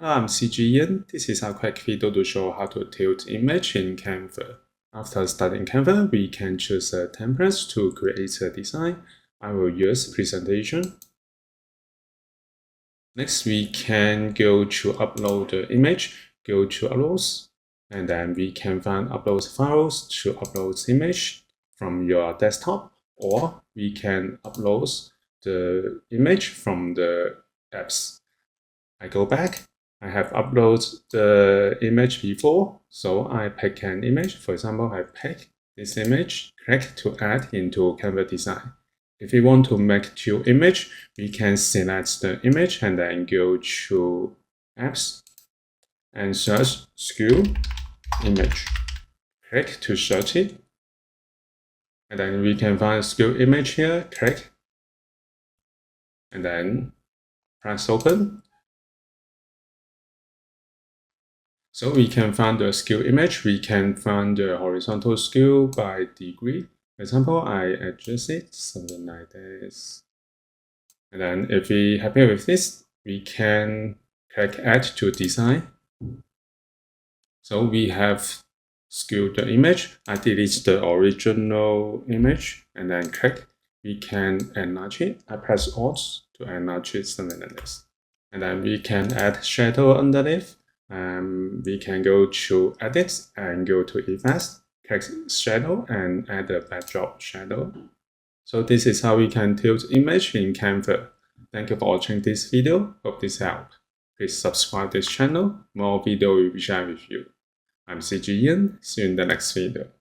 I'm CG Ian. This is a quick video to show how to tilt image in Canva. After starting Canva, we can choose a template to create a design. I will use presentation. Next, we can go to upload the image, go to uploads, and then we can find upload files to upload image from your desktop, or we can upload the image from the apps. I go back. I have uploaded the image before, so I pick an image. For example, I pick this image, click to add into Canva design. If we want to make two images, we can select the image and then go to Apps and search Skew image. Click to search it. And then we can find Skew image here, click. And then press open. So we can find the skew image. We can find the horizontal skew by degree. For example, I adjust it something like this. And then if we happy with this, we can click add to design. So we have skewed the image. I delete the original image and then click. We can enlarge it. I press Alt to enlarge it something like this. And then we can add shadow underneath. We can go to Edit and go to Effects, click Shadow and add a backdrop shadow. So this is how we can tilt image in Canva. Thank you for watching this video. Hope this helped. Please subscribe this channel. More video will be shared with you. I'm CG Ian. See you in the next video.